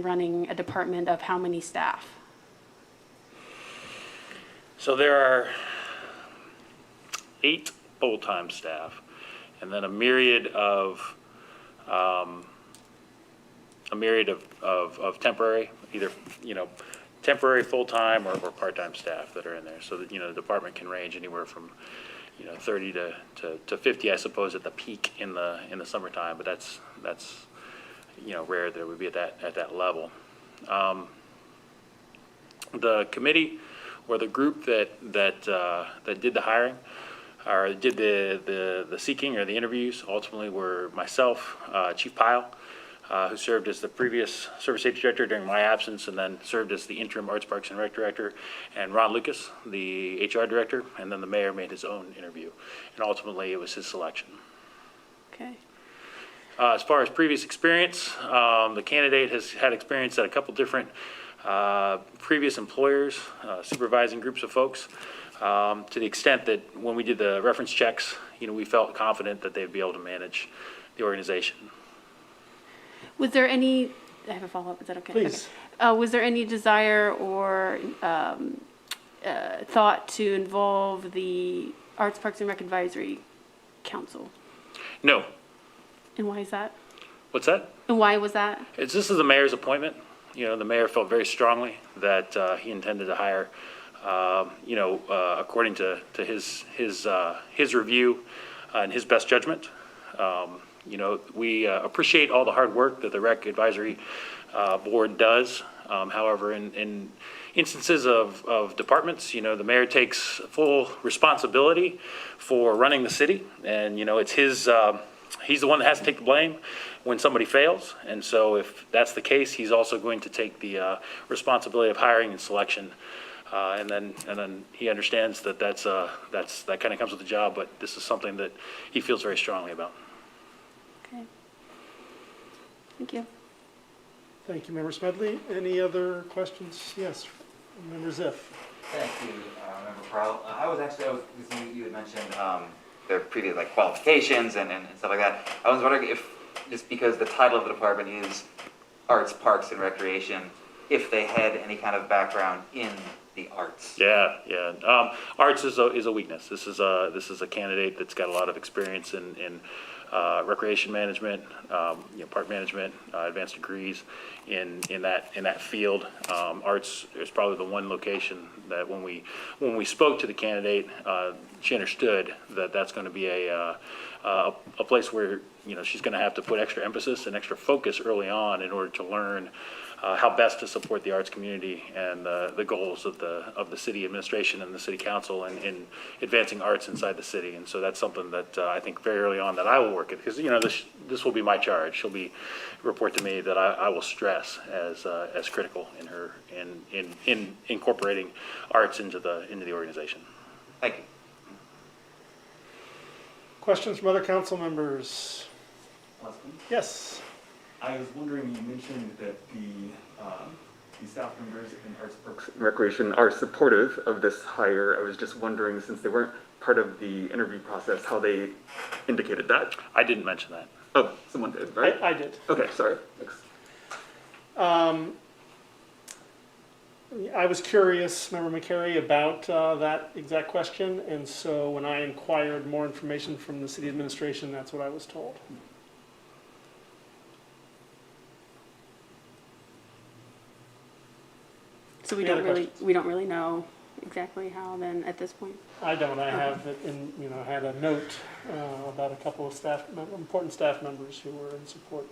running a department of how many staff? So there are 8 full-time staff, and then a myriad of temporary, either, temporary, full-time, or part-time staff that are in there. So that, the department can range anywhere from, 30 to 50, I suppose, at the peak in the summertime, but that's rare that it would be at that level. The committee, or the group that did the hiring, or did the seeking or the interviews, ultimately were myself, Chief Pyle, who served as the previous service safety director during my absence, and then served as the interim Arts, Parks, and Rec director, and Ron Lucas, the HR director, and then the mayor made his own interview, and ultimately it was his selection. Okay. As far as previous experience, the candidate has had experience at a couple different previous employers, supervising groups of folks, to the extent that when we did the reference checks, we felt confident that they'd be able to manage the organization. Was there any, I have a follow-up, is that okay? Please. Okay. Was there any desire or thought to involve the Arts, Parks, and Rec Advisory Council? No. And why is that? What's that? And why was that? This is the mayor's appointment. The mayor felt very strongly that he intended to hire, according to his review and his best judgment. We appreciate all the hard work that the Rec Advisory Board does. However, in instances of departments, the mayor takes full responsibility for running the city, and it's his. He's the one that has to take the blame when somebody fails, and so if that's the case, he's also going to take the responsibility of hiring and selection, and then he understands that that kind of comes with the job. But this is something that he feels very strongly about. Okay. Thank you. Thank you, Member Smedley. Any other questions? Yes, Member Ziff. Thank you, Member Pearl. You had mentioned their previous qualifications and stuff like that. I was wondering if, just because the title of the department is Arts, Parks, and Recreation, if they had any kind of background in the arts. Yeah. Arts is a weakness. This is a candidate that's got a lot of experience in recreation management, park management, advanced degrees in that field. Arts is probably the one location that when we spoke to the candidate, she understood that that's going to be a place where she's going to have to put extra emphasis and extra focus early on in order to learn how best to support the arts community and the goals of the city administration and the city council in advancing arts inside the city. And so that's something that I think very early on that I will work at, because this will be my charge. She'll report to me that I will stress as critical in her in incorporating arts into the organization. Thank you. Questions from other council members? Yes. I was wondering, you mentioned that the staff members in Arts, Parks, and Recreation are supportive of this hire. I was just wondering, since they weren't part of the interview process, how they indicated that. I didn't mention that. Oh, someone did, right? I did. Okay, sorry. Thanks. I was curious, Member McCary, about that exact question, and so when I inquired more information from the city administration, that's what I was told. So we don't really know exactly how then at this point. I don't. I have it in, had a note about a couple of important staff members who were in support.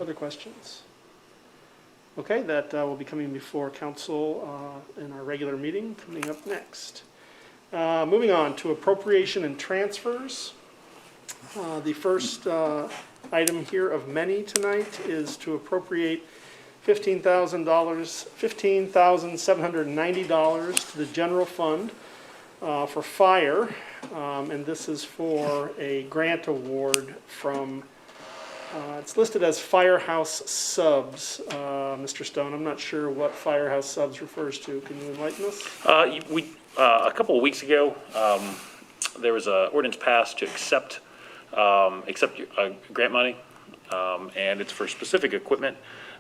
Other questions? Okay, that will be coming before council in our regular meeting coming up next. Moving on to appropriation and transfers. The first item here of many tonight is to appropriate $15,790 to the general fund for fire, and this is for a grant award from, it's listed as Firehouse Subs. Mr. Stone, I'm not sure what Firehouse Subs refers to. Can you enlighten us? A couple of weeks ago, there was an ordinance passed to accept grant money and it's for specific equipment.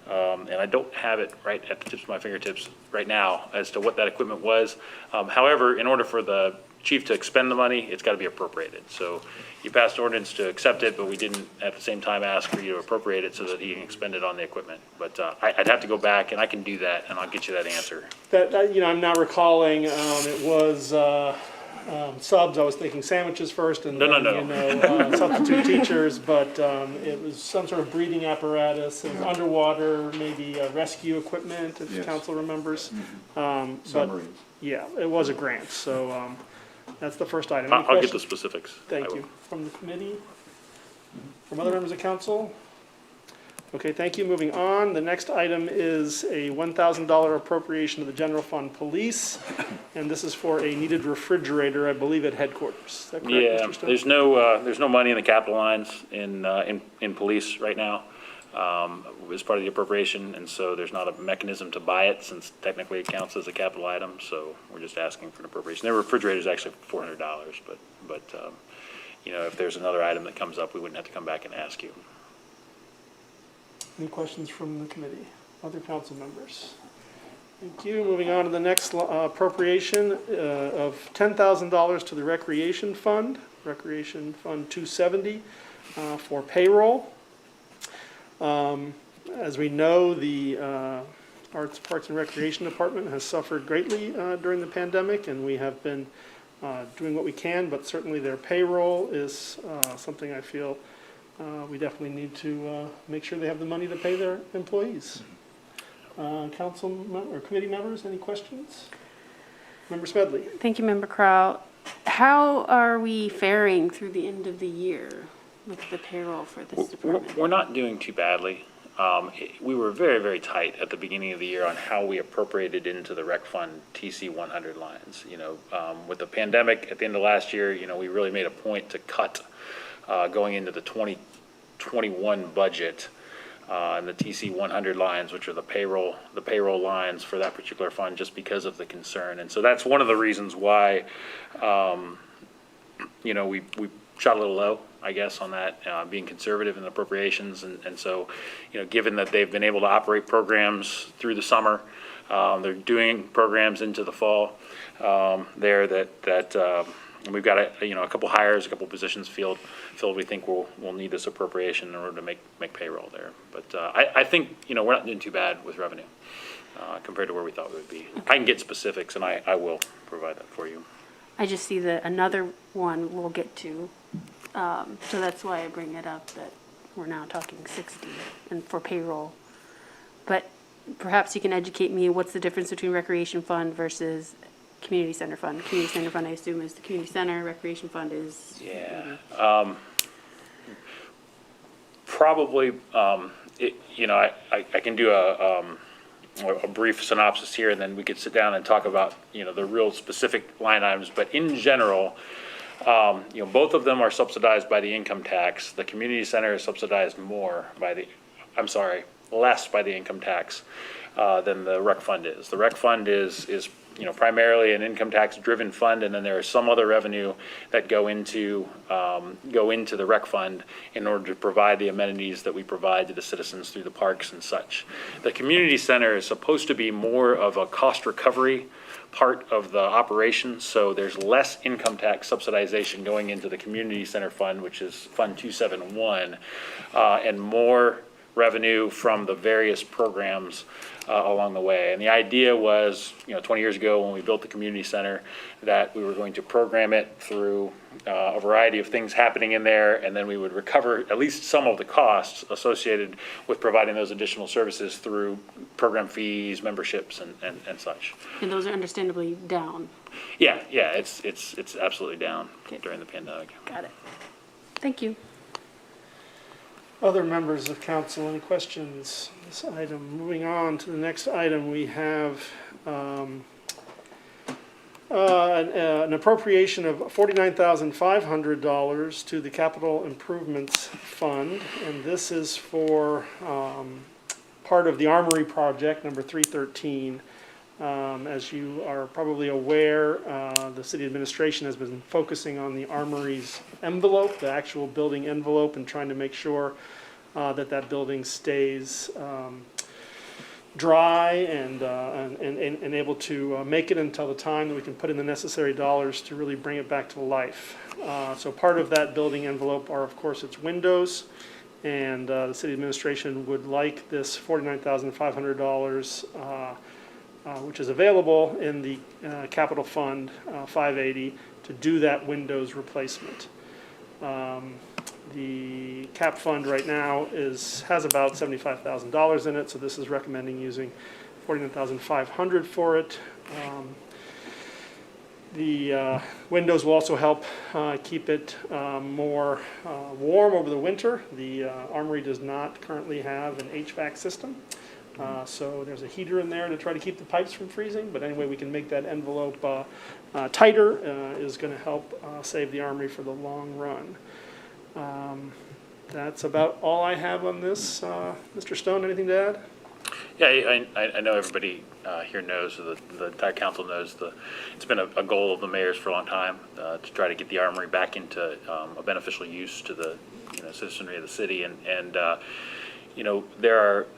And I don't have it right at the tips of my fingertips right now as to what that equipment was. However, in order for the chief to expend the money, it's got to be appropriated. So you passed an ordinance to accept it, but we didn't at the same time ask for you to appropriate it so that he can expend it on the equipment. But I'd have to go back, and I can do that, and I'll get you that answer. That, you know, I'm now recalling, it was subs. I was thinking sandwiches first, and No. then, you know, substitute teachers. But it was some sort of breathing apparatus, and underwater, maybe rescue equipment, if Yes. council remembers. But Submarines. yeah, it was a grant. So that's the first item. Any I'll get the questions? specifics. Thank I will. you. From the committee? From other members of council? Okay, thank you. Moving on, the next item is a $1,000 appropriation to the general fund police, and this is for a needed refrigerator, I believe, at headquarters. Is that correct, Yeah, Mr. Stone? there's no money in the capital lines in police right now, as part of the appropriation, and so there's not a mechanism to buy it since technically it counts as a capital item, so we're just asking for an appropriation. Their refrigerator is actually $400, but you know, if there's another item that comes up, we wouldn't have to come back and ask you. Any questions from the committee? Other council members? Thank you. Moving on to the next appropriation of $10,000 to the Recreation Fund, Recreation Fund 270, for payroll. As we know, the Arts, Parks, and Recreation Department has suffered greatly during the pandemic, and we have been doing what we can, but certainly their payroll is something I feel we definitely need to make sure they have the money to pay their employees. Council or committee members, any questions? Member Smedley? Thank you, Member Crowell. How are we faring through the end of the year with the payroll for this department? We're not doing too badly. We were very, very tight at the beginning of the year on how we appropriated into the rec fund TC 100 lines. You know, with the pandemic at the end of last year, you know, we really made a point to cut going into the 2021 budget and the TC 100 lines, which are the payroll lines for that particular fund, just because of the concern. And so that's one of the reasons why, you know, we shot a little low, I guess, on that, being conservative in appropriations. And so, you know, given that they've been able to operate programs through the summer, they're doing programs into the fall there that we've got a couple hires, a couple positions filled. We think we'll need this appropriation in order to make payroll there. But I think, you know, we're not doing too bad with revenue compared to where we thought we would be. I can get specifics, and I will provide that for you. I just see that another one we'll get to, so that's why I bring it up, that we're now talking 60 and for payroll. But perhaps you can educate me, what's the difference between recreation fund versus community center fund? Community center fund, I assume, is the community center. Recreation fund is... Yeah. Probably, you know, I can do a brief synopsis here, and then we could sit down and talk about, you know, the real specific line items. But in general, you know, both of them are subsidized by the income tax. The community center is subsidized less by the income tax than the rec fund is. The rec fund is you know, primarily an income tax driven fund, and then there is some other revenue that go into the rec fund in order to provide the amenities that we provide to the citizens through the parks and such. The community center is supposed to be more of a cost recovery part of the operation, so there's less income tax subsidization going into the community center fund, which is Fund 271, and more revenue from the various programs along the way. And the idea was, you know, 20 years ago when we built the community center, that we were going to program it through a variety of things happening in there, and then we would recover at least some of the costs associated with providing those additional services through program fees, memberships, and such. And those are understandably down. Yeah, it's absolutely down Okay. during the pandemic. Got it. Thank you. Other members of council, any questions on this item? Moving on to the next item, we have an appropriation of $49,500 to the Capital Improvements Fund, and this is for part of the Armory project, number 313. As you are probably aware, the city administration has been focusing on the Armory's envelope, the actual building envelope, and trying to make sure that building stays dry and able to make it until the time that we can put in the necessary dollars to really bring it back to life. So part of that building envelope are, of course, its windows, and the city administration would like this $49,500, which is available in the capital fund 580 to do that windows replacement. The cap fund right now has about $75,000 in it, so this is recommending using $49,500 for it. The windows will also help keep it more warm over the winter. The armory does not currently have an HVAC system, so there's a heater in there to try to keep the pipes from freezing. But anyway, we can make that envelope tighter is going to help save the armory for the long run. That's about all I have on this. Mr. Stone, anything to add? Yeah, I know everybody here knows, the entire council knows, it's been a goal of the mayor's for a long time to try to get the armory back into a beneficial use to the citizenry of the city, and there are,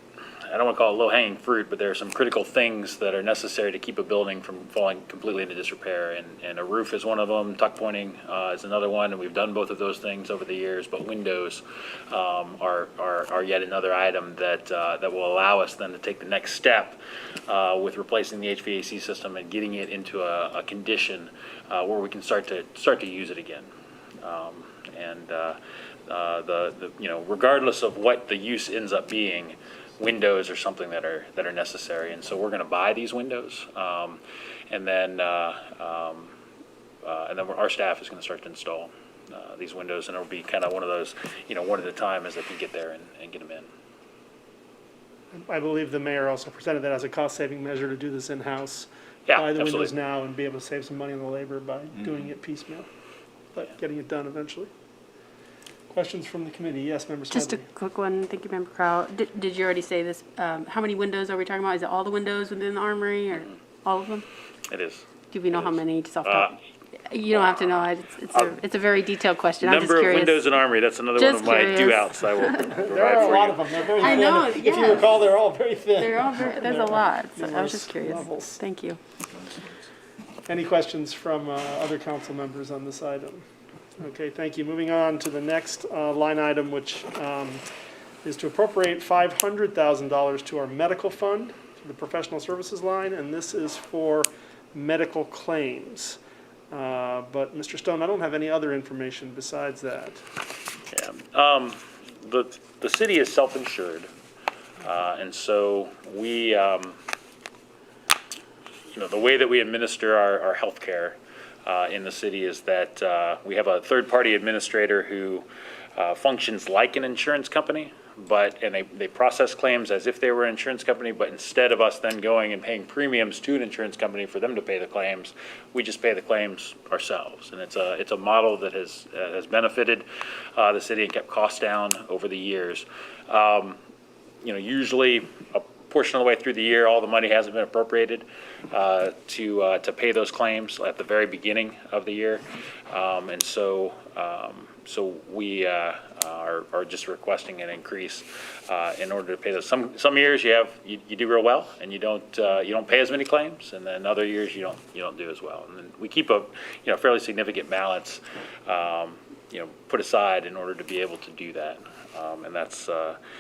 I don't want to call it low-hanging fruit, but there are some critical things that are necessary to keep a building from falling completely into disrepair, and a roof is one of them, tuck pointing is another one, and we've done both of those things over the years, but windows are yet another item that will allow us then to take the next step with replacing the HVAC system and getting it into a condition where we can start to use it again. Regardless of what the use ends up being, windows are something that are necessary, and so we're going to buy these windows, and then our staff is going to start to install these windows, and it'll be kind of one of those, one at a time as they can get there and get them in. I believe the mayor also presented that as a cost-saving measure to do this in-house. Yeah, buy the windows absolutely. now and be able to save some money on the labor by doing it piecemeal, but getting it done eventually. Questions from the committee? Yes, Member Smedley. Just a quick one. Thank you, Member Crowell. Did you already say this? How many windows are we talking about? Is it all the windows within the armory, or all of them? It is. Do we know how many? Just off top. You don't have to know. It's a very detailed question. I'm just Number of curious. windows in armory. That's another Just one of my curious. do-outs I will provide There are a for lot you. of them. They're very I thin. know, If you yes. recall, they're all very thin. They're all there's a lot. So I was just curious. Levels. Thank you. Any questions from other council members on this item? Okay, thank you. Moving on to the next line item, which is to appropriate $500,000 to our medical fund, to the professional services line, and this is for medical claims. But Mr. Stone, I don't have any other information besides that. Yeah. The city is self-insured, and so we, the way that we administer our health care in the city is that we have a third-party administrator who functions like an insurance company, and they process claims as if they were an insurance company, but instead of us then going and paying premiums to an insurance company for them to pay the claims, we just pay the claims ourselves. And it's a model that has benefited the city and kept costs down over the years. Usually a portion of the way through the year, all the money hasn't been appropriated to pay those claims at the very beginning of the year, and so we are just requesting an increase in order to pay those. Some years you do real well and you don't pay as many claims, and then other years you don't do as well. And then we keep a fairly significant balance put aside in order to be able to do that, and that's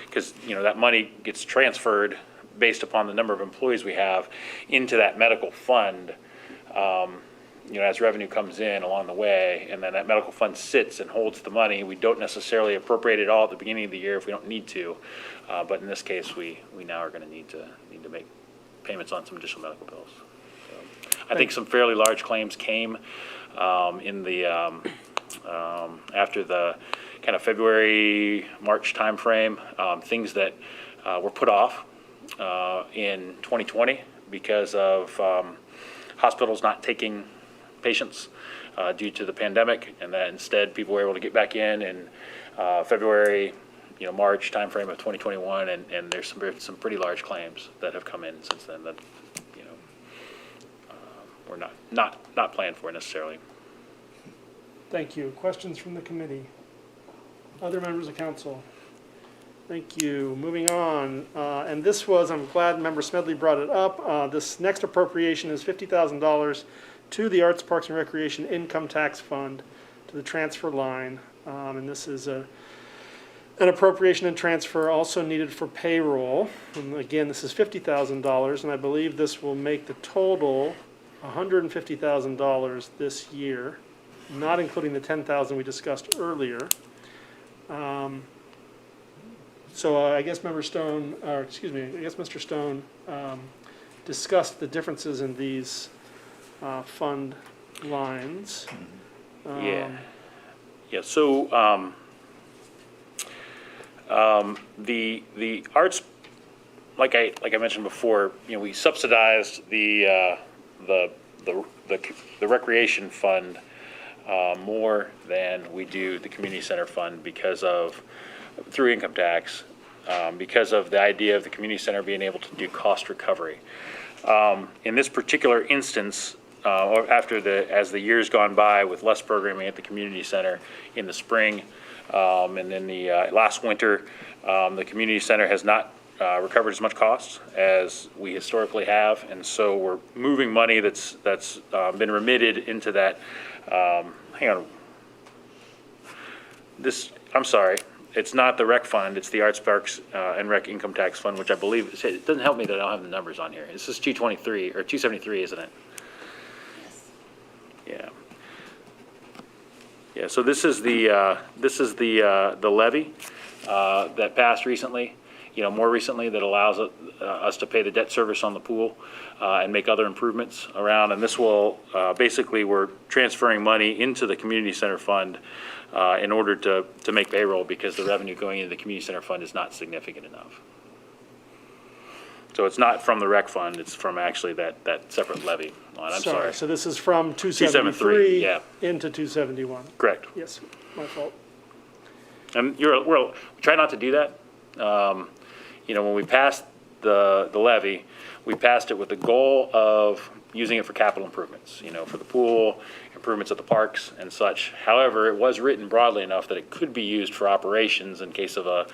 because that money gets transferred based upon the number of employees we have into that medical fund, as revenue comes in along the way, and then that medical fund sits and holds the money. We don't necessarily appropriate it all at the beginning of the year if we don't need to, but in this case, we now are going to need to make payments on some additional medical bills. So I think some fairly large claims came in the after the kind of February, March timeframe, things that were put off in 2020 because of hospitals not taking patients due to the pandemic, and that instead people were able to get back in February, March timeframe of 2021, and there's some pretty large claims that have come in since then that we're not planned for necessarily. Thank you. Questions from the committee? Other members of council? Thank you. Moving on, and this was, I'm glad Member Smedley brought it up. This next appropriation is $50,000 to the Arts, Parks, and Recreation Income Tax Fund, to the transfer line. And this is an appropriation and transfer also needed for payroll. And again, this is $50,000, and I believe this will make the total $150,000 this year, not including the $10,000 we discussed earlier. So I guess Member Stone, or excuse me, I guess Mr. Stone discussed the differences in these fund lines. Yeah, so the arts, like I mentioned before, we subsidized the recreation fund more than we do the community center fund through income tax, because of the idea of the community center being able to do cost recovery. In this particular instance, or as the years gone by with less programming at the community center in the spring, and then the last winter, the community center has not recovered as much costs as we historically have, and so we're moving money that's been remitted into that. Hang on. I'm sorry. It's not the rec fund, it's the Arts, Parks, and Rec Income Tax Fund, which I believe, it doesn't help me that I don't have the numbers on here. This is 223, or 273, isn't it? Yeah. Yeah, so this is the levy that passed recently, more recently, that allows us to pay the debt service on the pool and make other improvements around. And this will, basically, we're transferring money into the community center fund in order to make payroll, because the revenue going into the community center fund is not significant enough. So it's not from the rec fund, it's from actually that separate levy line. I'm sorry. So this is from 273 yeah. into 271. Correct. Yes, my fault. And we try not to do that. When we passed the levy, we passed it with the goal of using it for capital improvements, for the pool, improvements at the parks and such. However, it was written broadly enough that it could be used for operations in case of an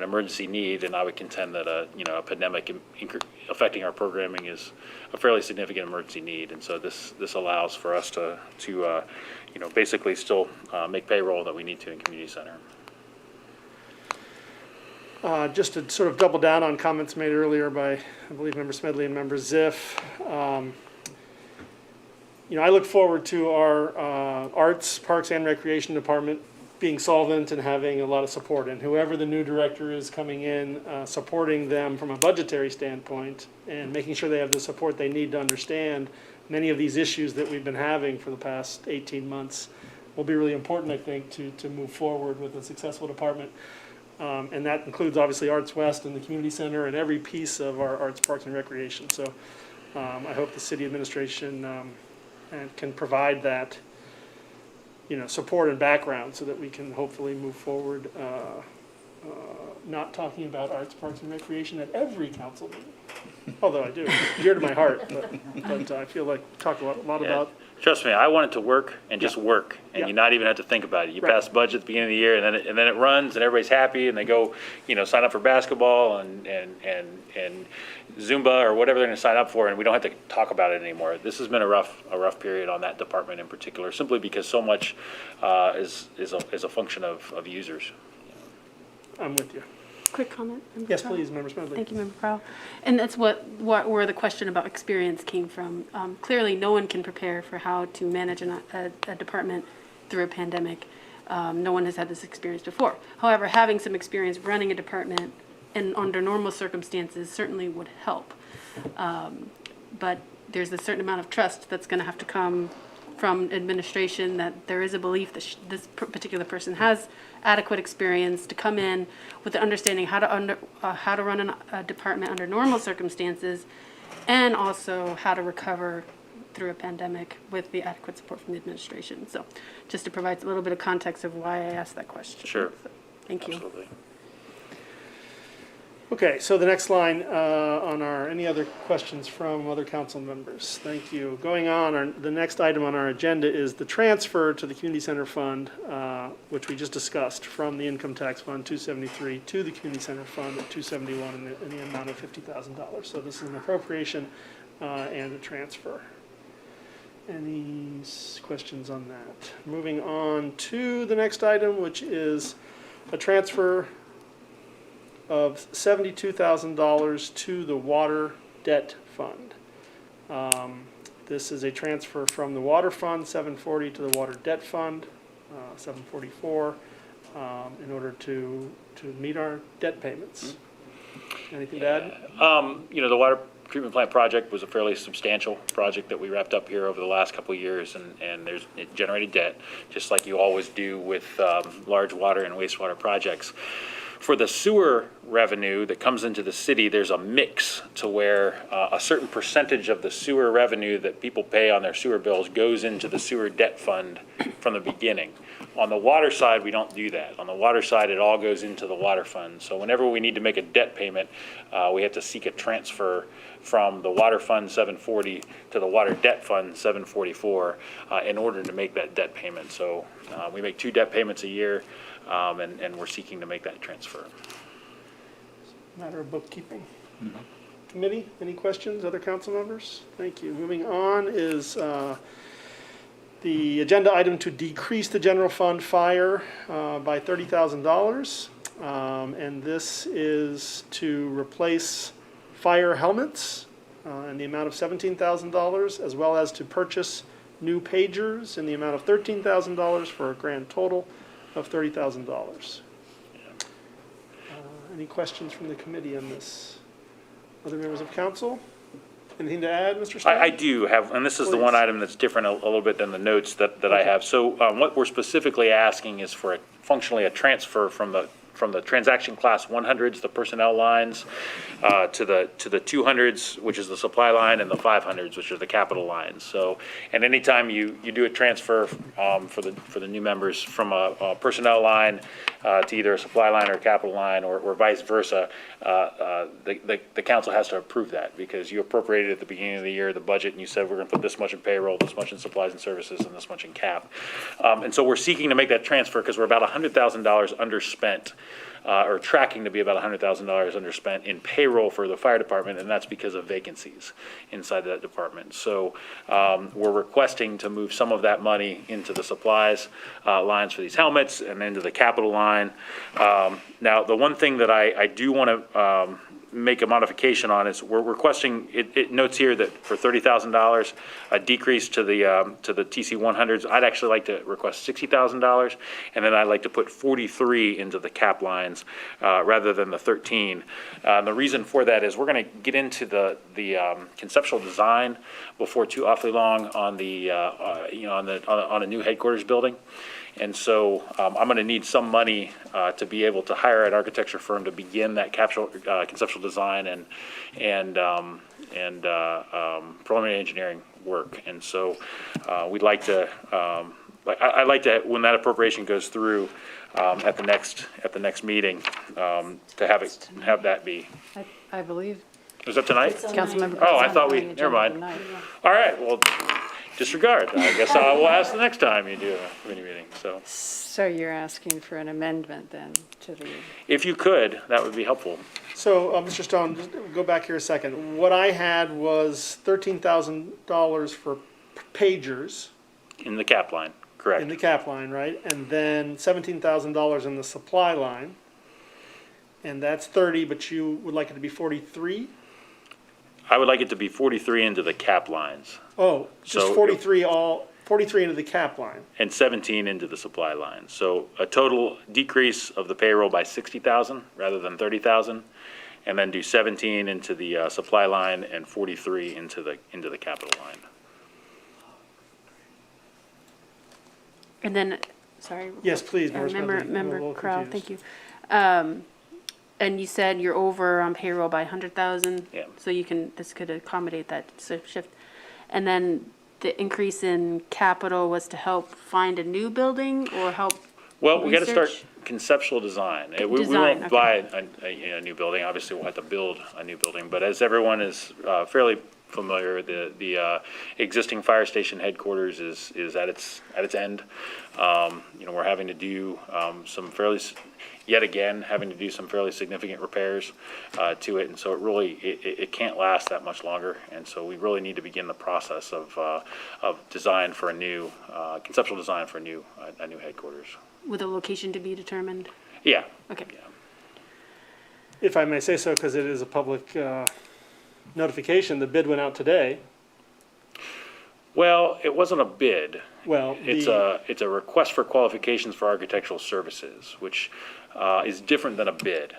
emergency need, and I would contend that a pandemic affecting our programming is a fairly significant emergency need, and so this allows for us to basically still make payroll that we need to in community center. Just to sort of double down on comments made earlier by, I believe, Member Smedley and Member Ziff. I look forward to our Arts, Parks, and Recreation Department being solvent and having a lot of support, and whoever the new director is coming in, supporting them from a budgetary standpoint and making sure they have the support they need to understand many of these issues that we've been having for the past 18 months will be really important, I think, to move forward with a successful department. And that includes, obviously, Arts West and the Community Center and every piece of our Arts, Parks, and Recreation. So I hope the city administration can provide that support and background so that we can hopefully move forward, not talking about Arts, Parks, and Recreation at every council meeting. Although I do, dear to my heart, but I feel like we talk a lot about. Trust me, I want it to work and just work, and you not even have to think about it. You pass budget at the beginning of the year, and then it runs, and everybody's happy, and they go, sign up for basketball and Zumba or whatever they're going to sign up for, and we don't have to talk about it anymore. This has been a rough period on that department in particular, simply because so much is a function of users. I'm with you. Quick comment? Member Yes, Crowell? please, Member Smedley. Thank you, Member Crowell. And that's where the question about experience came from. Clearly, no one can prepare for how to manage a department through a pandemic. No one has had this experience before. However, having some experience running a department and under normal circumstances certainly would help. But there's a certain amount of trust that's going to have to come from administration, that there is a belief that this particular person has adequate experience to come in with the understanding how to run a department under normal circumstances, and also how to recover through a pandemic with the adequate support from the administration. So just to provide a little bit of context of why I asked that question. Sure. So, thank you. Absolutely. Okay, so the next line on our, any other questions from other council members? Thank you. Going on, the next item on our agenda is the transfer to the community center fund, which we just discussed, from the income tax fund 273 to the community center fund at 271 in the amount of $50,000. So this is an appropriation and a transfer. Any questions on that? Moving on to the next item, which is a transfer of $72,000 to the water debt fund. This is a transfer from the water fund, 740, to the water debt fund, 744, in order to meet our debt payments. Anything to add? You know, the water treatment plant project was a fairly substantial project that we wrapped up here over the last couple of years, and it generated debt, just like you always do with large water and wastewater projects. For the sewer revenue that comes into the city, there's a mix to where a certain percentage of the sewer revenue that people pay on their sewer bills goes into the sewer debt fund from the beginning. On the water side, we don't do that. On the water side, it all goes into the water fund. So whenever we need to make a debt payment, we have to seek a transfer from the water fund 740 to the water debt fund 744 in order to make that debt payment. So we make 2 debt payments a year. And we're seeking to make that transfer. Matter of bookkeeping. Committee, any questions, other council members? Thank you. Moving on is the agenda item to decrease the general fund fire by $30,000. And this is to replace fire helmets in the amount of $17,000, as well as to purchase new pagers in the amount of $13,000 for a grand total of $30,000. Any questions from the committee on this? Other members of council? Anything to add, Mr. Stein? I do have, and this is the one item that's different a little bit than the notes that I have. So what we're specifically asking is for functionally a transfer from the transaction class 100s, the personnel lines, to the 200s, which is the supply line, and the 500s, which are the capital lines. So, and anytime you do a transfer for the new members from a personnel line to either a supply line or a capital line, or vice versa, the council has to approve that, because you appropriated at the beginning of the year the budget, and you said we're going to put this much in payroll, this much in supplies and services, and this much in cap. And so we're seeking to make that transfer because we're about $100,000 underspent. Or tracking to be about $100,000 underspent in payroll for the fire department, and that's because of vacancies inside that department. So we're requesting to move some of that money into the supplies lines for these helmets and into the capital line. Now, the one thing that I do want to make a modification on is we're requesting, it notes here that for $30,000, a decrease to the TC 100s. I'd actually like to request $60,000, and then I'd like to put 43 into the cap lines rather than the 13. The reason for that is we're going to get into the conceptual design before too awfully long on the on a new headquarters building. And so I'm going to need some money to be able to hire an architecture firm to begin that conceptual design and preliminary engineering work. And so we'd like to, I'd like to, when that appropriation goes through at the next meeting, to have that be. I believe. Was that tonight? Councilmember. Oh, I thought never mind. All right, well, disregard. I guess I will ask the next time you do a committee meeting, so. So you're asking for an amendment then to the, If you could, that would be helpful. So, Mr. Stone, just go back here a second. What I had was $13,000 for pagers In the cap line, correct. in the cap line, right? And then $17,000 in the supply line. And that's 30, but you would like it to be 43? I would like it to be 43 into the cap lines Oh, just So- 43 into the cap line. and 17 into the supply line. So a total decrease of the payroll by 60,000 rather than 30,000, and then do 17 into the supply line and 43 into the capital line. And then, sorry. Yes, please, Norris Medley. I'm a Member little Crowell, confused. thank you. And you said you're over on payroll by 100,000? Yeah. So this could accommodate that shift. And then the increase in capital was to help find a new building or help Well, we got to start. research? conceptual design. We Design, won't okay. buy a new building, obviously we'll have to build a new building, but as everyone is fairly familiar, the existing fire station headquarters is at its end. We're having to do yet again, having to do some fairly significant repairs to it, and so it can't last that much longer, and so we really need to begin the process of design for a new, conceptual design for a new headquarters. With a location to be determined? Yeah. Okay. Yeah. If I may say so, because it is a public notification, the bid went out today. Well, it wasn't a bid. Well, It's a request for qualifications for architectural services, which is different than a bid.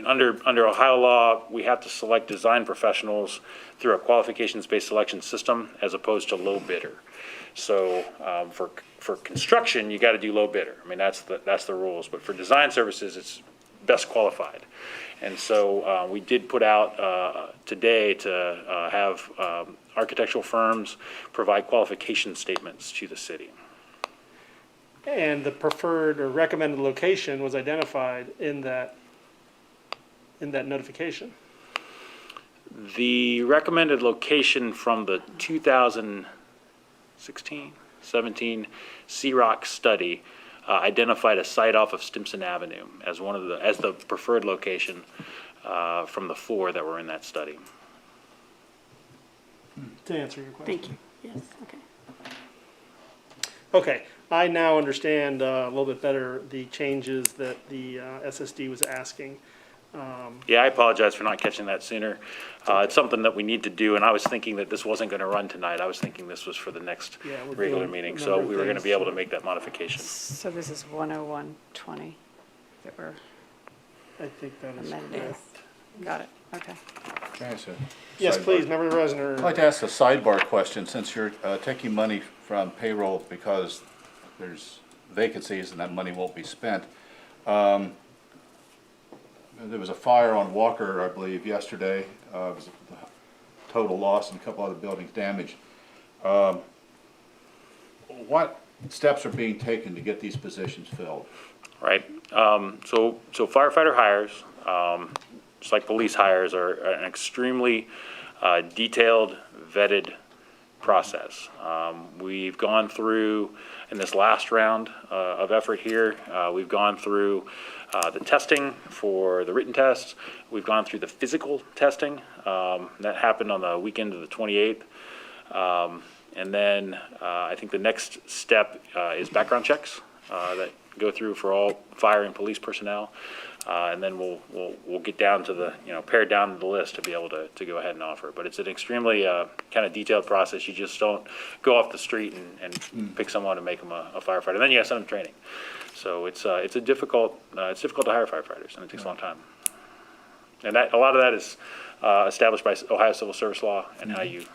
Under Ohio law, we have to select design professionals through a qualifications-based selection system as opposed to low bidder. So for construction, you got to do low bidder. I mean, that's the rules. But for design services, it's best qualified. And so we did put out today to have architectural firms provide qualification statements to the city. and the preferred or recommended location was identified in that notification. The recommended location from the 2016, 17 C-Rock study identified a site off of Stimson Avenue as as the preferred location from the 4 that were in that study. To answer your question. Thank you. Yes, okay. Okay, I now understand a little bit better the changes that the SSD was asking. Yeah, I apologize for not catching that sooner. It's something that we need to do, and I was thinking that this wasn't going to run tonight. I was thinking this was for the next Yeah, we're regular doing meeting, a so number of we were going to things. be able to make that modification. So this is 10120 that we're I think that is amending. correct. Got it, okay. Can I ask a Yes, sidebar? please, Member I'd Resner. like to ask a sidebar question, since you're taking money from payroll because there's vacancies and that money won't be spent. There was a fire on Walker, I believe, yesterday. It was a total loss and a couple other buildings damaged. What steps are being taken to get these positions filled? Right. So firefighter hires, just like police hires, are an extremely detailed, vetted process. We've gone through, in this last round of effort here, we've gone through the testing for the written tests. We've gone through the physical testing. That happened on the weekend of the 28th. And then I think the next step is background checks that go through for all fire and police personnel. And then we'll get down to the, pare down the list to be able to go ahead and offer. But it's an extremely kind of detailed process. You just don't go off the street and pick someone and make them a firefighter. And then you got to send them training. So it's difficult to hire firefighters, and it takes a long time. And a lot of that is established by Ohio Civil Service Law and how you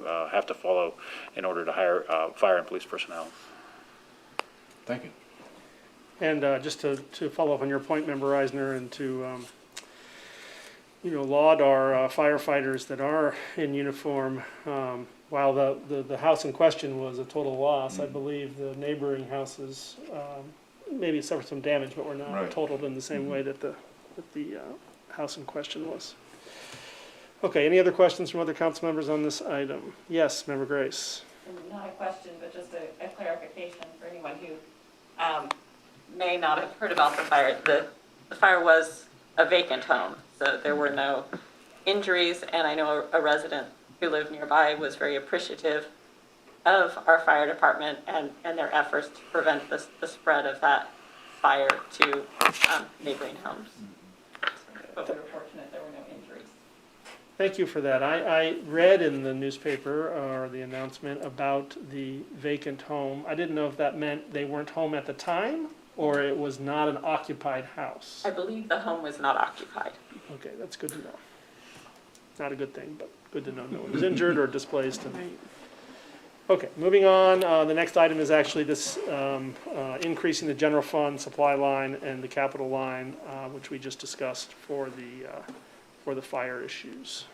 have to follow in order to hire fire and police personnel. Thank you. And just to follow up on your point, Member Eisner, and to laud our firefighters that are in uniform. While the house in question was a total loss, I believe the neighboring houses maybe suffered some damage, but were not Right. totaled in the same way that the house in question was. Okay, any other questions from other council members on this item? Yes, Member Grace. Not a question, but just a clarification for anyone who may not have heard about the fire. The fire was a vacant home, so there were no injuries, and I know a resident who lived nearby was very appreciative of our fire department and their efforts to prevent the spread of that fire to neighboring homes. But we were fortunate there were no injuries. Thank you for that. I read in the newspaper or the announcement about the vacant home. I didn't know if that meant they weren't home at the time or it was not an occupied house. I believe the home was not occupied. Okay, that's good to know. Not a good thing, but good to know no one was injured or displaced. Right. Okay, moving on. The next item is actually this increasing the general fund supply line and the capital line, which we just discussed for the fire issues.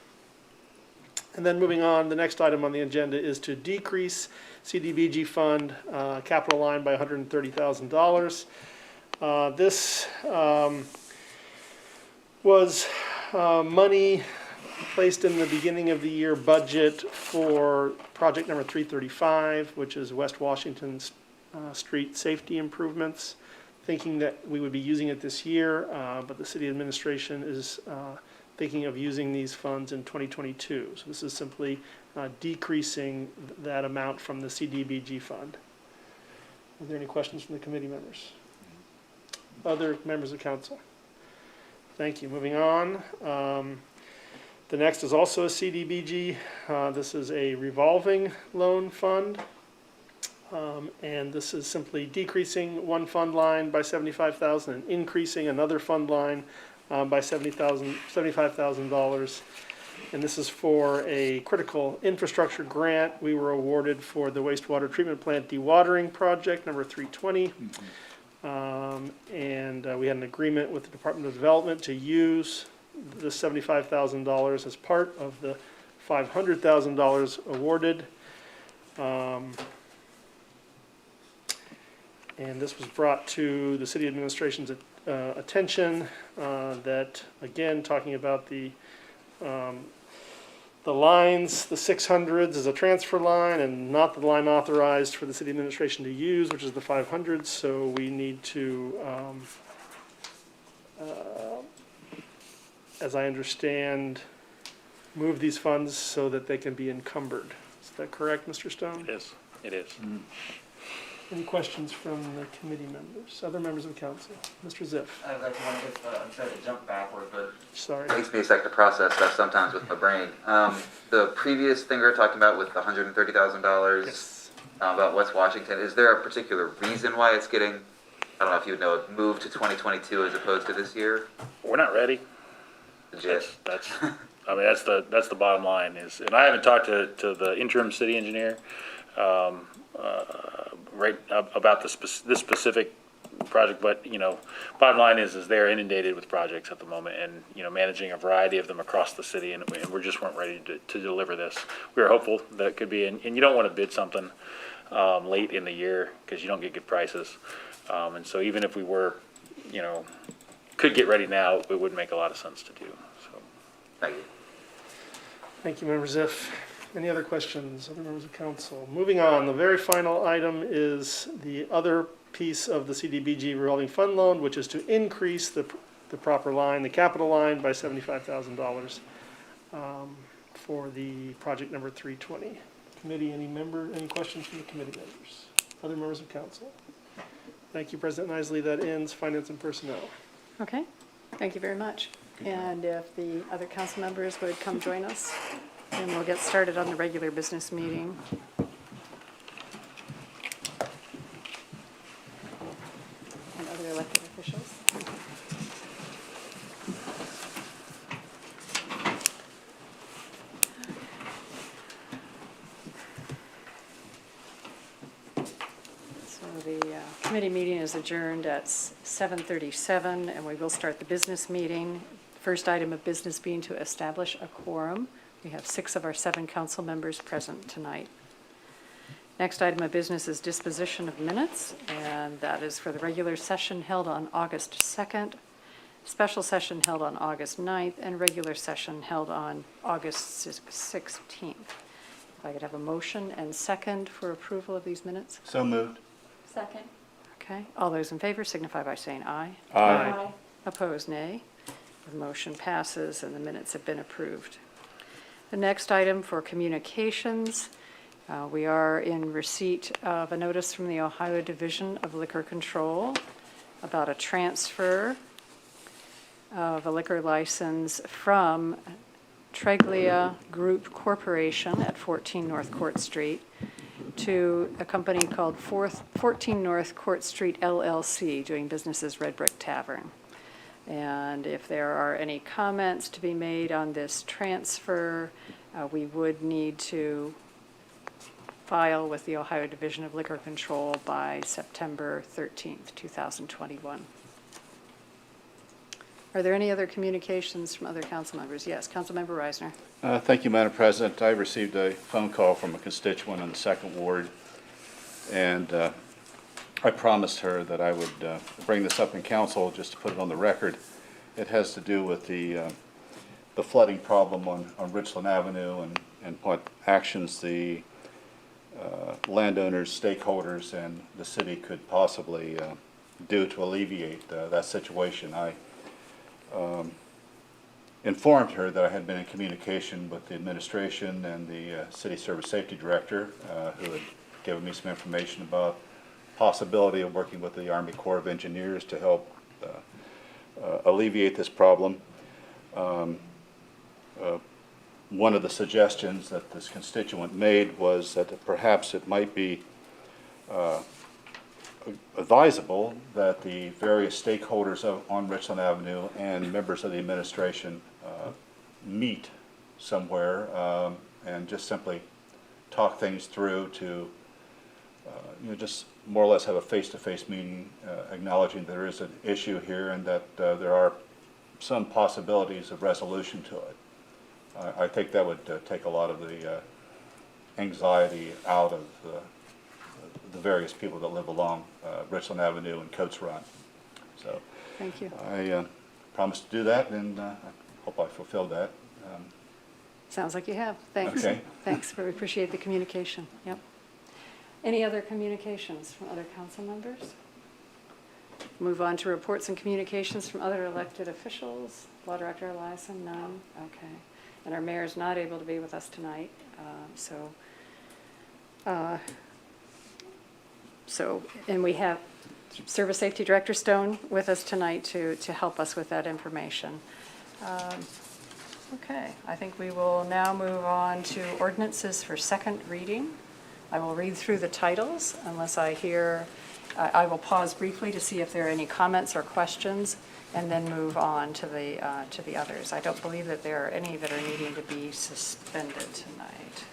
And then moving on, the next item on the agenda is to decrease CDBG fund capital line by $130,000. This was money placed in the beginning of the year budget for project number 335, which is West Washington Street safety improvements, thinking that we would be using it this year, but the city administration is thinking of using these funds in 2022. So this is simply decreasing that amount from the CDBG fund. Are there any questions from the committee members? Other members of council? Thank you. Moving on. The next is also a CDBG. This is a revolving loan fund. And this is simply decreasing one fund line by $75,000 and increasing another fund line by $75,000. And this is for a critical infrastructure grant we were awarded for the wastewater treatment plant dewatering project number 320. And we had an agreement with the Department of Development to use the $75,000 as part of the $500,000 awarded. And this was brought to the city administration's attention, that, again, talking about the lines, the 600s is a transfer line and not the line authorized for the city administration to use, which is the 500s. So we need to, as I understand, move these funds so that they can be encumbered. Is that correct, Mr. Stone? Yes, it is. Any questions from the committee members, other members of council? Mr. Ziff, I was actually wondering if, I'm sorry to jump backward, but sorry. it takes me a sec to process stuff sometimes with my brain. The previous thing we were talking about with the $130,000 Yes. About West Washington, is there a particular reason why it's getting, I don't know if you would know, moved to 2022 as opposed to this year? We're not ready. Legit. That's I mean, that's the bottom line is, and I haven't talked to the interim city engineer, about this specific project, but, bottom line is they're inundated with projects at the moment and, managing a variety of them across the city, and we just weren't ready to deliver this. We were hopeful that it could be, and you don't want to bid something late in the year because you don't get good prices. And so even if we were, could get ready now, it would make a lot of sense to do, so. Thank you. Thank you, Member Ziff. Any other questions, other members of council? Moving on, the very final item is the other piece of the CDBG revolving fund loan, which is to increase the proper line, the capital line, by $75,000 for the project number 320. Committee, any questions from the committee members? Other members of council? Thank you, President Isley. That ends finance and personnel. Okay, thank you very much. And if the other council members would come join us, and we'll get started on the regular business meeting. And other elected officials. So the committee meeting is adjourned at 7:37, and we will start the business meeting. First item of business being to establish a quorum. We have 6 of our 7 council members present tonight. Next item of business is disposition of minutes, and that is for the regular session held on August 2nd, special session held on August 9th, and regular session held on August 16th. If I could have a motion and second for approval of these minutes? So moved. Second. Okay, all those in favor signify by saying aye. Aye. Opposed, nay. The motion passes and the minutes have been approved. The next item for communications, we are in receipt of a notice from the Ohio Division of Liquor Control about a transfer of a liquor license from Treglia Group Corporation at 14 North Court Street to a company called 14 North Court Street LLC, doing business as Red Brick Tavern. And if there are any comments to be made on this transfer, we would need to file with the Ohio Division of Liquor Control by September 13th, 2021. Are there any other communications from other council members? Yes, Councilmember Reisner. Thank you, Madam President. I received a phone call from a constituent in the Second Ward, and I promised her that I would bring this up in council just to put it on the record. It has to do with the flooding problem on Richland Avenue and what actions the landowners, stakeholders, and the city could possibly do to alleviate that situation. I informed her that I had been in communication with the administration and the city service safety director, who had given me some information about possibility of working with the Army Corps of Engineers to help alleviate this problem. One of the suggestions that this constituent made was that perhaps it might be advisable that the various stakeholders on Richland Avenue and members of the administration meet somewhere and just simply talk things through to just more or less have a face-to-face meeting, acknowledging there is an issue here and that there are some possibilities of resolution to it. I think that would take a lot of the anxiety out of the various people that live along Richland Avenue and Coates Run. So Thank you. I promised to do that, and I hope I fulfilled that. Sounds like you have. Thanks. Okay. Thanks. We appreciate the communication. Yep. Any other communications from other council members? Move on to reports and communications from other elected officials. Law Director Eliason, none. Okay. And our mayor is not able to be with us tonight, and we have Service Safety Director Stone with us tonight to help us with that information. Okay, I think we will now move on to ordinances for second reading. I will read through the titles unless I hear, I will pause briefly to see if there are any comments or questions, and then move on to the others. I don't believe that there are any that are needing to be suspended tonight.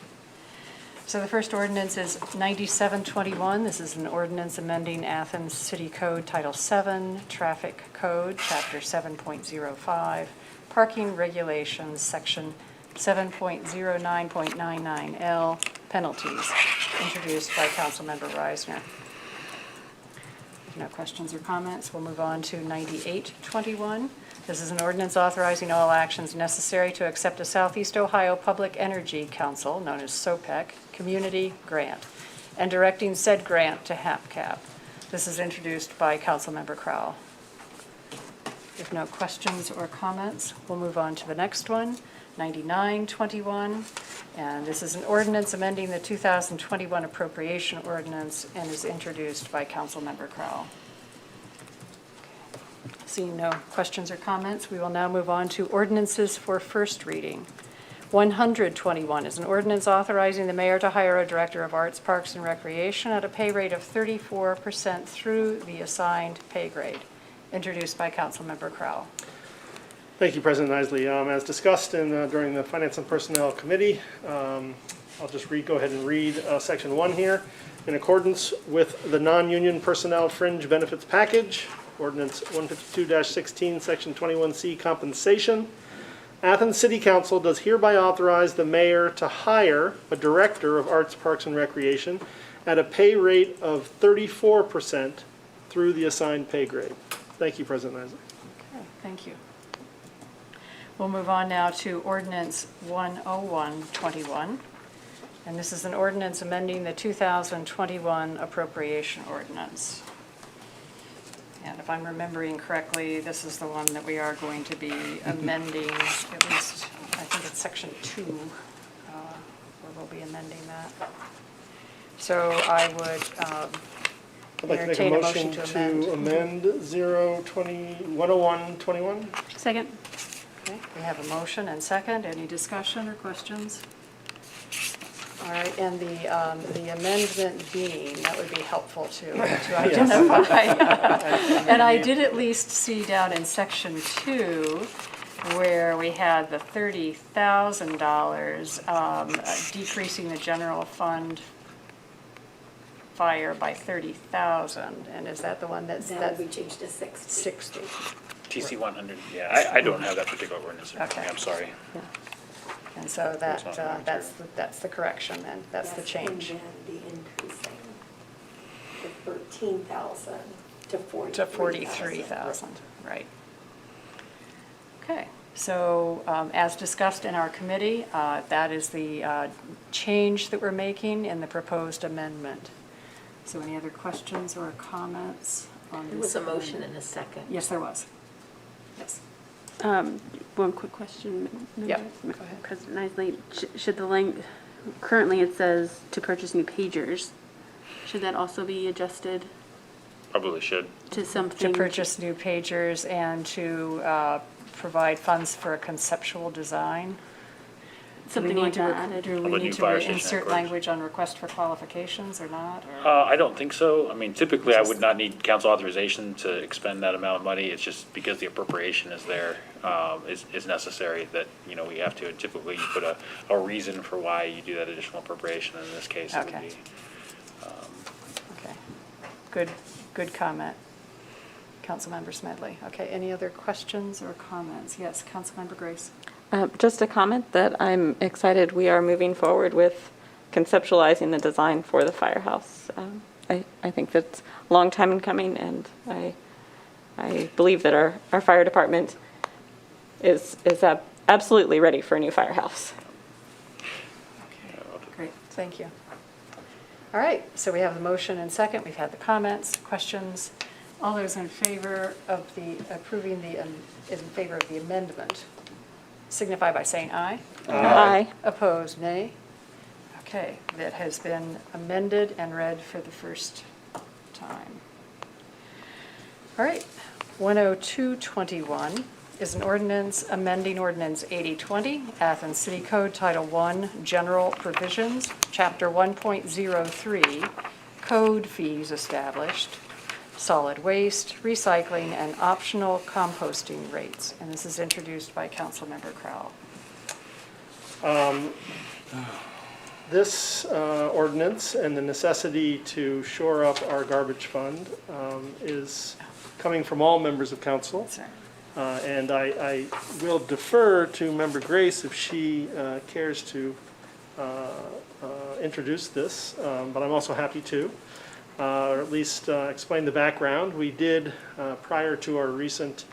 So the first ordinance is 9721. This is an ordinance amending Athens City Code Title 7, Traffic Code, Chapter 7.05, Parking Regulations, Section 7.09.99L, Penalties, introduced by Councilmember Reisner. No questions or comments. We'll move on to 9821. This is an ordinance authorizing all actions necessary to accept a Southeast Ohio Public Energy Council, known as SOPEC, community grant, and directing said grant to HAPCAP. This is introduced by Councilmember Crowell. If no questions or comments, we'll move on to the next one, 9921. And this is an ordinance amending the 2021 Appropriation Ordinance and is introduced by Councilmember Crowell. Seeing no questions or comments, we will now move on to ordinances for first reading. 121 is an ordinance authorizing the mayor to hire a director of arts, parks, and recreation at a pay rate of 34% through the assigned pay grade, introduced by Councilmember Crowell. Thank you, President Isley. As discussed during the Finance and Personnel Committee, I'll just go ahead and read Section 1 here. In accordance with the non-union personnel fringe benefits package, Ordinance 152-16, Section 21C, compensation, Athens City Council does hereby authorize the mayor to hire a director of arts, parks, and recreation at a pay rate of 34% through the assigned pay grade. Thank you, President Isley. Okay, thank you. We'll move on now to Ordinance 10121. And this is an ordinance amending the 2021 Appropriation Ordinance. And if I'm remembering correctly, this is the one that we are going to be amending, at least, I think it's Section 2, where we'll be amending that. So I would I'd like to make a motion to amend 10121. Second. Okay, we have a motion and second. Any discussion or questions? All right, and the amendment being, that would be helpful to identify. And I did at least see down in Section 2 where we had the $30,000 decreasing the general fund fire by 30,000. And is that the one that's? That would be changed to 60. 60. TC 100, yeah, I don't have that particular ordinance in front of me, Okay. I'm sorry. And so It's not in the that's the correction then, that's the change. And then the increasing the 13,000 to 43,000. To 43,000, right. Okay, so as discussed in our committee, that is the change that we're making in the proposed amendment. So any other questions or comments on this? There was a motion amendment? and a second. Yes, there was. Yes. One quick question. Yep, go ahead. President Isley, should the currently it says to purchase new pagers, should that also be adjusted Probably should. to To something? purchase new pagers and to provide funds for a conceptual design? Do we Something need like to that rec- added? Do Of we the need new to fire station insert headquarters. language on request for qualifications or not? or- I don't think so. I mean, typically, I would not need council authorization to expend that amount of money. It's just because the appropriation is there, is necessary that, we have to. Typically, you put a reason for why you do that additional appropriation. In this case, it would Okay. be. Okay, good comment. Councilmember Smedley. Okay, any other questions or comments? Yes, Councilmember Grace. Just a comment that I'm excited we are moving forward with conceptualizing the design for the firehouse. I think that's a long time in coming, and I believe that our fire department is absolutely ready for a new firehouse. Great, thank you. All right, so we have the motion and second, we've had the comments, questions. All those in favor of in favor of the amendment signify by saying aye. Aye. Opposed, nay. Okay, that has been amended and read for the first time. All right, 10221 is an ordinance amending Ordinance 8020, Athens City Code Title I, General Provisions, Chapter 1.03, Code Fees Established, Solid Waste, Recycling, and Optional Composting Rates. And this is introduced by Councilmember Crowell. This ordinance and the necessity to shore up our garbage fund is coming from all members of council. Sorry. And I will defer to Member Grace if she cares to introduce this, but I'm also happy to, or at least explain the background. We did, prior to our recent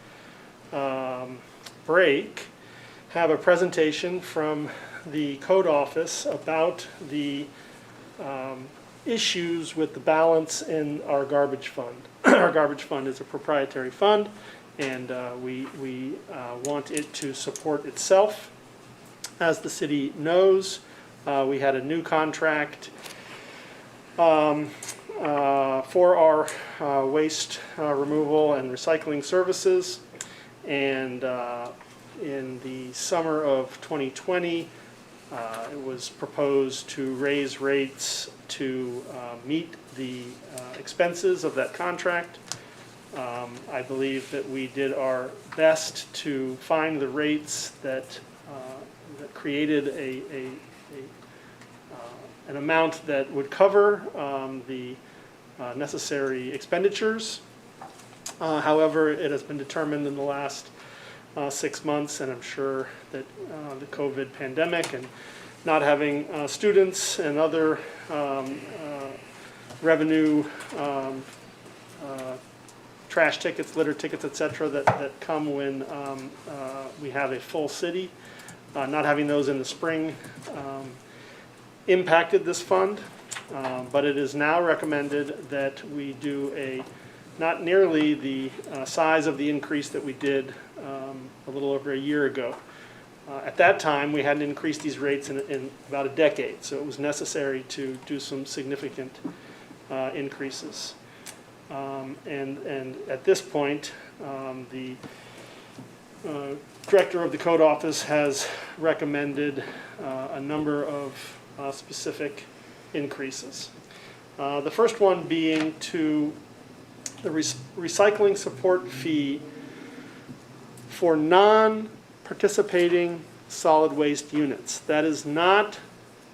break, have a presentation from the code office about the issues with the balance in our garbage fund. Our garbage fund is a proprietary fund, and we want it to support itself. As the city knows, we had a new contract for our waste removal and recycling services, and in the summer of 2020, it was proposed to raise rates to meet the expenses of that contract. I believe that we did our best to find the rates that created an amount that would cover the necessary expenditures. However, it has been determined in the last 6 months, and I'm sure that the COVID pandemic and not having students and other revenue, trash tickets, litter tickets, et cetera, that come when we have a full city, not having those in the spring impacted this fund, but it is now recommended that we do not nearly the size of the increase that we did a little over a year ago. At that time, we hadn't increased these rates in about a decade, so it was necessary to do some significant increases. And at this point, the director of the code office has recommended a number of specific increases. The first one being to the recycling support fee for non-participating solid waste units. That is not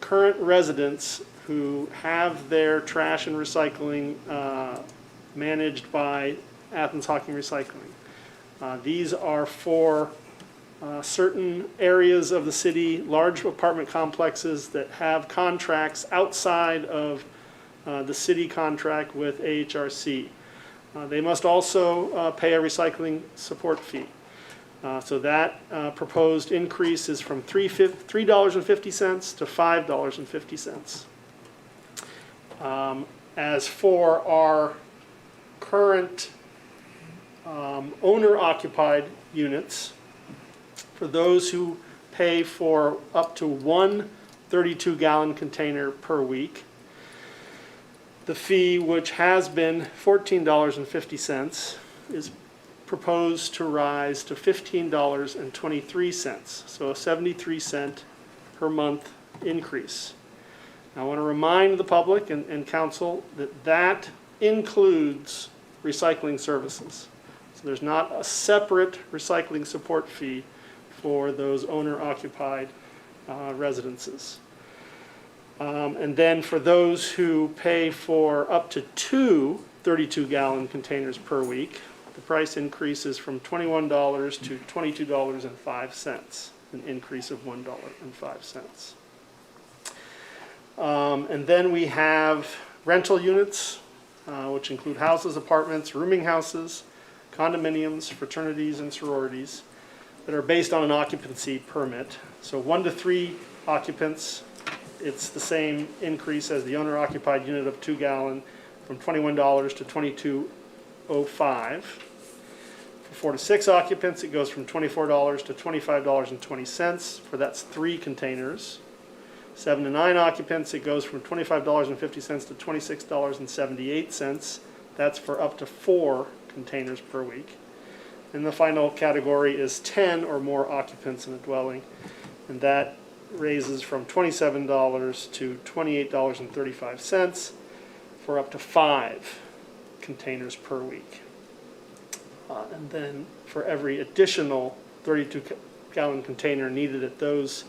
current residents who have their trash and recycling managed by Athens Hocking Recycling. These are for certain areas of the city, large apartment complexes that have contracts outside of the city contract with AHRC. They must also pay a recycling support fee. So that proposed increase is from $3.50 to $5.50. As for our current owner-occupied units, for those who pay for up to one 32-gallon container per week, the fee, which has been $14.50, is proposed to rise to $15.23, so a 73-cent per month increase. I want to remind the public and council that that includes recycling services. So there's not a separate recycling support fee for those owner-occupied residences. And then for those who pay for up to two 32-gallon containers per week, the price increases from $21 to $22.05, an increase of $1.05. And then we have rental units, which include houses, apartments, rooming houses, condominiums, fraternities, and sororities that are based on an occupancy permit. So 1 to 3 occupants, it's the same increase as the owner-occupied unit of 2-gallon, from $21 to $22.05. For 4 to 6 occupants, it goes from $24 to $25.20, for that's 3 containers. 7 to 9 occupants, it goes from $25.50 to $26.78. That's for up to 4 containers per week. And the final category is 10 or more occupants in a dwelling, and that raises from $27 to $28.35 for up to 5 containers per week. And then for every additional 32-gallon container needed at those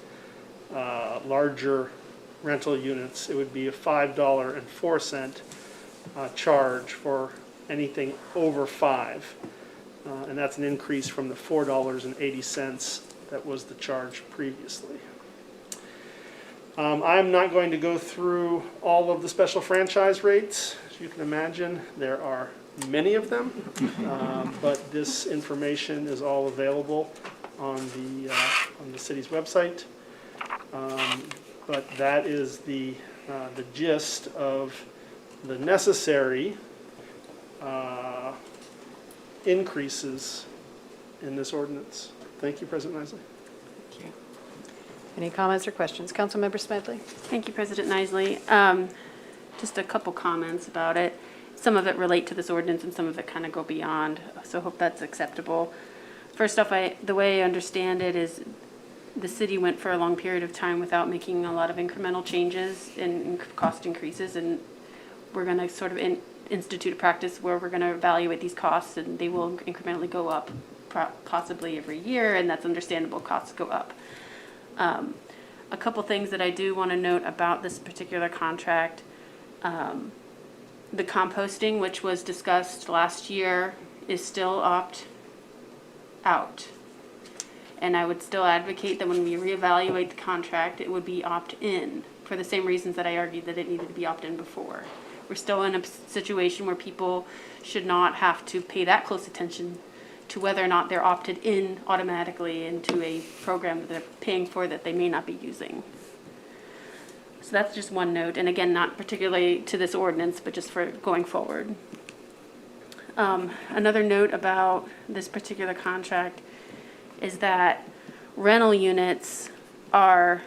larger rental units, it would be a $5.04 charge for anything over 5. And that's an increase from the $4.80 that was the charge previously. I'm not going to go through all of the special franchise rates. As you can imagine, there are many of them, but this information is all available on the city's website. But that is the gist of the necessary increases in this ordinance. Thank you, President Nisley. Thank you. Any comments or questions? Councilmember Smedley? Thank you, President Nisley. Just a couple comments about it. Some of it relate to this ordinance and some of it kind of go beyond, so I hope that's acceptable. First off, the way I understand it is the city went for a long period of time without making a lot of incremental changes in cost increases, and we're going to sort of institute a practice where we're going to evaluate these costs, and they will incrementally go up possibly every year, and that's understandable. Costs go up. A couple things that I do want to note about this particular contract. The composting, which was discussed last year, is still opt-out. And I would still advocate that when we reevaluate the contract, it would be opt-in for the same reasons that I argued that it needed to be opt-in before. We're still in a situation where people should not have to pay that close attention to whether or not they're opted in automatically into a program that they're paying for that they may not be using. So that's just one note, and again, not particularly to this ordinance, but just for going forward. Another note about this particular contract is that rental units are,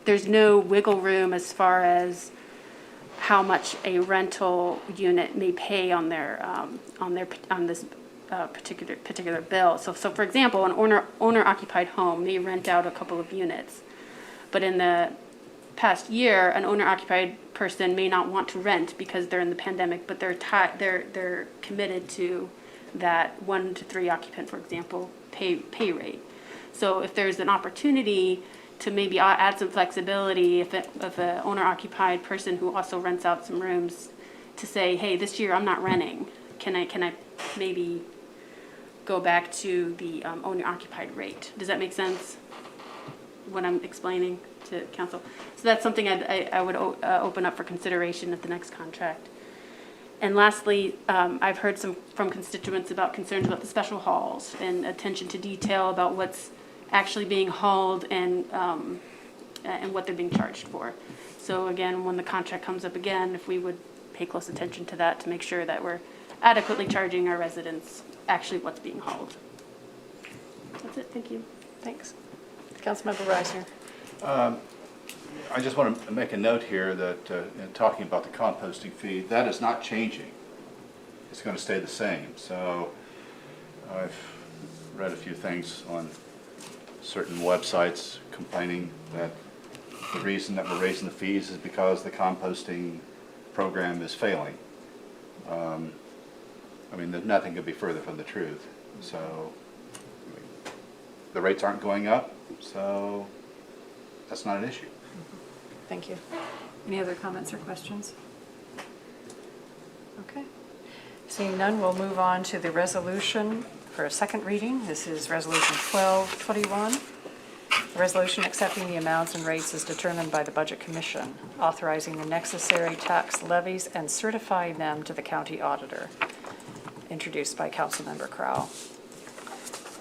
there's no wiggle room as far as how much a rental unit may pay on this particular bill. So for example, an owner-occupied home may rent out a couple of units, but in the past year, an owner-occupied person may not want to rent because they're in the pandemic, but they're committed to that 1 to 3 occupant, for example, pay rate. So if there's an opportunity to maybe add some flexibility, if an owner-occupied person who also rents out some rooms, to say, hey, this year I'm not renting, can I maybe go back to the owner occupied rate. Does that make sense? What I'm explaining to council? So that's something I would open up for consideration at the next contract. And lastly, I've heard from constituents about concerns about the special hauls and attention to detail about what's actually being hauled and what they're being charged for. So again, when the contract comes up again, if we would pay close attention to that to make sure that we're adequately charging our residents actually what's being hauled. That's it. Thank you. Thanks. Councilmember Reisner. I just want to make a note here that in talking about the composting fee, that is not changing. It's going to stay the same. So I've read a few things on certain websites complaining that the reason that we're raising the fees is because the composting program is failing. I mean, there's nothing could be further from the truth. So the rates aren't going up, so that's not an issue. Thank you. Any other comments or questions? Okay. Seeing none, we'll move on to the resolution for a second reading. This is Resolution 1221. A resolution accepting the amounts and rates as determined by the Budget Commission, authorizing the necessary tax levies and certifying them to the county auditor, introduced by Councilmember Crowell.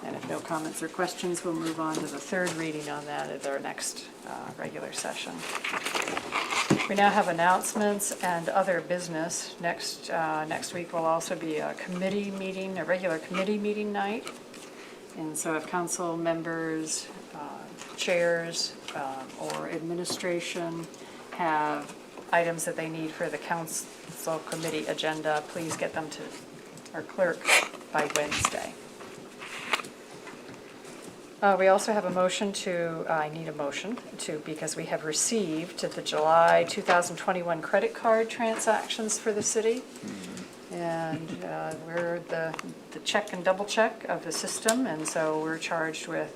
And if no comments or questions, we'll move on to the third reading on that at our next regular session. We now have announcements and other business. Next week will also be a committee meeting, a regular committee meeting night. And so if council members, chairs, or administration have items that they need for the council committee agenda, please get them to our clerk by Wednesday. We also have a motion to, I need a motion to, because we have received the July 2021 credit card transactions for the city. And we're the check and double check of the system, and so we're charged with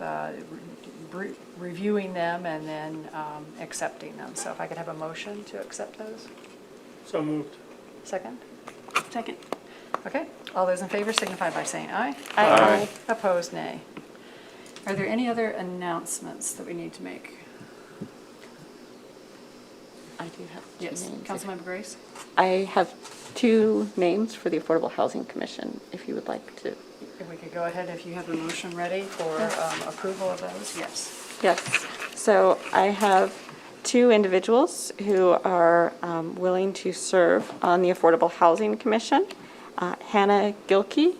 reviewing them and then accepting them. So if I could have a motion to accept those? So moved. Second? Second. Okay, all those in favor signify by saying aye. Aye. Opposed, nay. Are there any other announcements that we need to make? I do have two Yes, names. Councilmember Grace? I have two names for the Affordable Housing Commission, if you would like to. If we could go ahead, if you have a motion ready for approval of those, yes. Yes, so I have two individuals who are willing to serve on the Affordable Housing Commission. Hannah Gilkey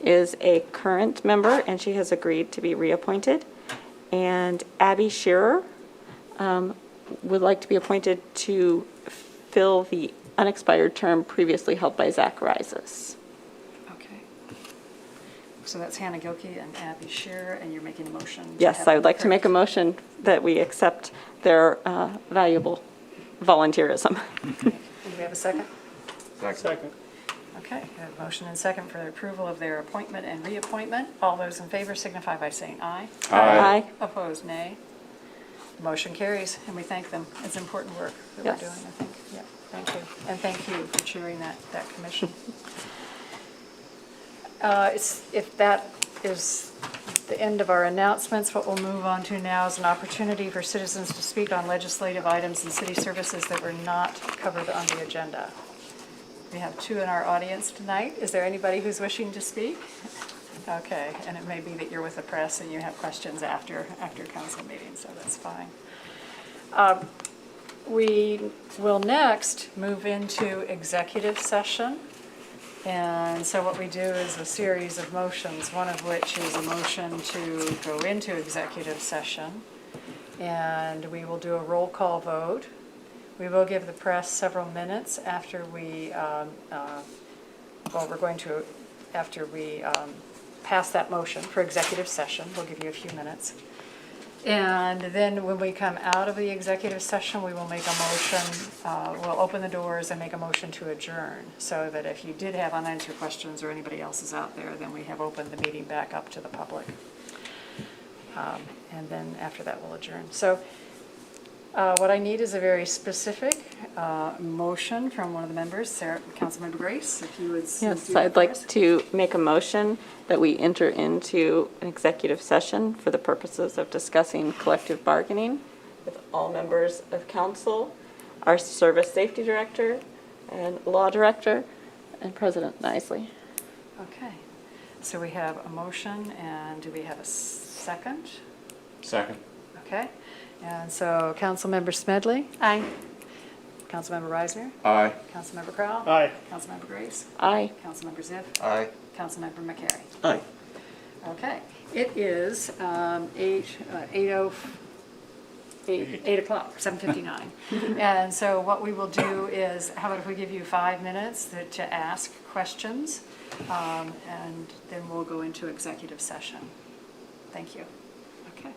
is a current member, and she has agreed to be reappointed. And Abby Shearer would like to be appointed to fill the unexpired term previously held by Zach Rises. Okay. So that's Hannah Gilkey and Abby Shearer, and you're making a motion? Yes, I would like to make a motion that we accept their valuable volunteerism. Do we have a second? Second. Okay, we have a motion and second for the approval of their appointment and reappointment. All those in favor signify by saying aye. Aye. Opposed, nay. Motion carries, and we thank them. It's important work that we're Yes. doing, I think. Yeah, thank you. And thank you for chairing that commission. If that is the end of our announcements, what we'll move on to now is an opportunity for citizens to speak on legislative items and city services that were not covered on the agenda. We have two in our audience tonight. Is there anybody who's wishing to speak? Okay, and it may be that you're with the press and you have questions after council meeting, so that's fine. We will next move into executive session. And so what we do is a series of motions, one of which is a motion to go into executive session. And we will do a roll call vote. We will give the press several minutes after we, after we pass that motion for executive session. We'll give you a few minutes. And then when we come out of the executive session, we will make a motion, we'll open the doors and make a motion to adjourn, so that if you did have unanswered questions or anybody else is out there, then we have opened the meeting back up to the public. And then after that, we'll adjourn. So What I need is a very specific motion from one of the members, Councilmember Grace, if you would. Yes, do that I'd for like us. to make a motion that we enter into an executive session for the purposes of discussing collective bargaining with all members of council, our service safety director and law director, and President Nisley. Okay, so we have a motion, and do we have a second? Second. Okay, and so Councilmember Smedley, Aye. Councilmember Reisner, Aye. Councilmember Crowell. Aye. Councilmember Grace, Aye. Councilmember Ziff, Aye. Councilmember McCary. Aye. Okay, it is 8 o'clock, 7:59. And so what we will do is, how about if we give you 5 minutes to ask questions, and then we'll go into executive session. Thank you. Okay.